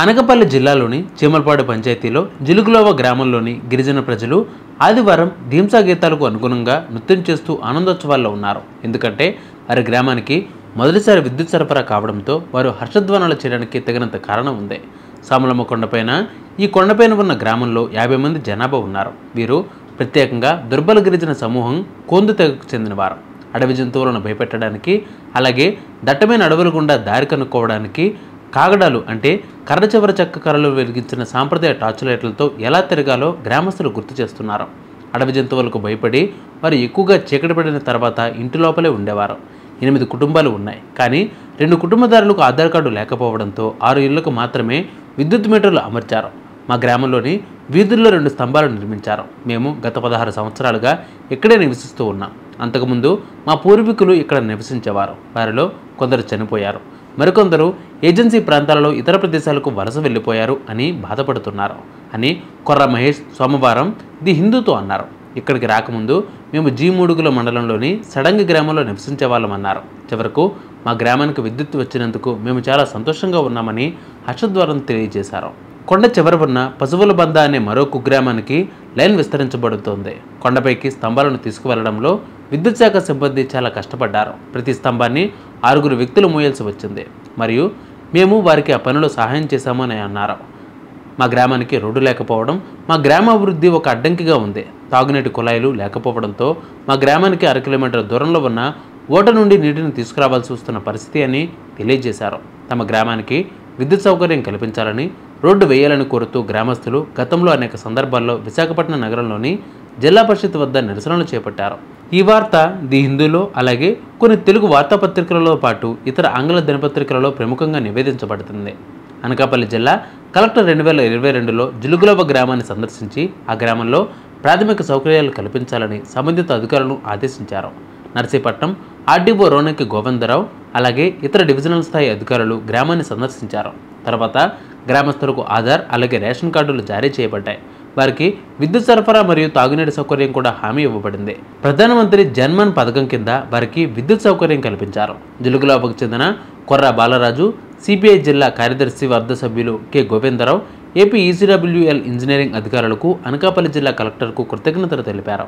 అనకాపల్లి జిల్లాలోని చీమలపాడు పంచాయతీలో జిలుగులోవ గ్రామంలోని గిరిజన ప్రజలు ఆదివారం ధీంసా గీతాలకు అనుగుణంగా నృత్యం చేస్తూ ఆనందోత్సవాల్లో ఉన్నారు. ఎందుకంటే వారి గ్రామానికి మొదటిసారి విద్యుత్ సరఫరా కావడంతో వారు హర్షధ్వానాలు చేయడానికి తగినంత కారణం ఉంది. సామలమ్మ కొండపైన ఈ కొండపైన ఉన్న గ్రామంలో 50 మంది జనాభా ఉన్నారు. వీరు ప్రత్యేకంగా దుర్బల గిరిజన సమూహం కోందు తెగకు చెందినవారు. అడవి జంతువులను భయపెట్టడానికి, అలాగే దట్టమైన అడవుల గుండా దారి కనుక్కోవడానికి కాగడాలు అంటే కర్ర చివర చెక్క కర్రలు వెలిగించిన సాంప్రదాయ టార్చ్ లైట్లతో ఎలా తిరగాలో గ్రామస్తులు గుర్తు చేస్తున్నారు. అడవి జంతువులకు భయపడి వారు ఎక్కువగా చీకటి పడిన తర్వాత ఇంటి లోపలే ఉండేవారు. 8 కుటుంబాలు ఉన్నాయి. కానీ 2 కుటుంబదారులకు ఆధార్ కార్డు లేకపోవడంతో 6 ఇళ్లకు మాత్రమే విద్యుత్ మీటర్లు అమర్చారు. మా గ్రామంలోని వీధుల్లో 2 స్తంభాలు నిర్మించారు. మేము గత 16 సంవత్సరాలుగా ఇక్కడే నివసిస్తూ ఉన్నాం. అంతకుముందు మా పూర్వీకులు ఇక్కడ నివసించేవారు. వారిలో కొందరు చనిపోయారు. మరికొందరు ఏజెన్సీ ప్రాంతాలలో ఇతర ప్రదేశాలకు వలస వెళ్ళిపోయారు అని బాధపడుతున్నారు అని కొర్ర మహేష్ సోమవారం ది హిందూతో అన్నారు. ఇక్కడికి రాకముందు మేము జీ3గుల మండలంలోని సడంగి గ్రామంలో నివసించే వాళ్ళమన్నారు. చివరకు మా గ్రామానికి విద్యుత్ వచ్చినందుకు మేము చాలా సంతోషంగా ఉన్నామని హర్షద్వారం తెలియజేశారు. కొండ చివర ఉన్న పశువుల బంద అనే మరో కుగ్రామానికి లైన్ విస్తరించబడుతోంది. కొండపైకి స్తంభాలను తీసుకువెళ్లడంలో విద్యుత్ శాఖ సిబ్బంది చాలా కష్టపడ్డారు. ప్రతి స్తంభాన్ని 6 వ్యక్తులు మోయాల్సి వచ్చింది. మరియు మేము వారికి ఆ పనిలో సహాయం చేశామని అన్నారు. మా గ్రామానికి రోడ్డు లేకపోవడం మా గ్రామ అభివృద్ధి ఒక అడ్డంకిగా ఉంది. తాగునీటి కుళాయిలు లేకపోవడంతో మా గ్రామానికి 1 కిలోమీటర్ల దూరంలో ఉన్న ఓట నుండి నీటిని తీసుకురావాల్సి వస్తున్న పరిస్థితి అని తెలియజేశారు. తమ గ్రామానికి విద్యుత్ సౌకర్యం కల్పించాలని, రోడ్డు వేయాలని కోరుతూ గ్రామస్తులు గతంలో అనేక సందర్భాల్లో విశాఖపట్నం నగరంలోని జిల్లా పరిషత్ వద్ద నిరసనలు చేపట్టారు. ఈ వార్త ది హిందూలో, అలాగే కొన్ని తెలుగు వార్తాపత్రికలలో పాటు ఇతర ఆంగ్ల దినపత్రికలలో ప్రముఖంగా నివేదించబడుతుంది. అనకాపల్లి జిల్లా కలెక్టర్ 2022లో జిలుగులోవ గ్రామాన్ని సందర్శించి ఆ గ్రామంలో ప్రాథమిక సౌకర్యాలు కల్పించాలని సంబంధిత అధికారులను ఆదేశించారు. నర్సీపట్నం ఆర్డీఓ రోనకి గోవిందరావు అలాగే ఇతర డివిజనల్ స్థాయి అధికారులు గ్రామాన్ని సందర్శించారు. తర్వాత గ్రామస్తులకు ఆధార్ అలాగే రేషన్ కార్డులు జారీ చేయబడ్డాయి. వారికి విద్యుత్ సరఫరా మరియు తాగునీటి సౌకర్యం కూడా హామీ ఇవ్వబడింది. ప్రధానమంత్రి జన్మన్ పథకం కింద వారికి విద్యుత్ సౌకర్యం కల్పించారు. జిలుగులోవకు చెందిన కొర్ర బాలరాజు, సిపిఐ జిల్లా కార్యదర్శి వర్గ సభ్యులు కె గోవిందరావు, ఏపీ ఈసీడబ్ల్యూఎల్ ఇంజనీరింగ్ అధికారులకు అనకాపల్లి జిల్లా కలెక్టర్కు కృతజ్ఞతలు తెలిపారు.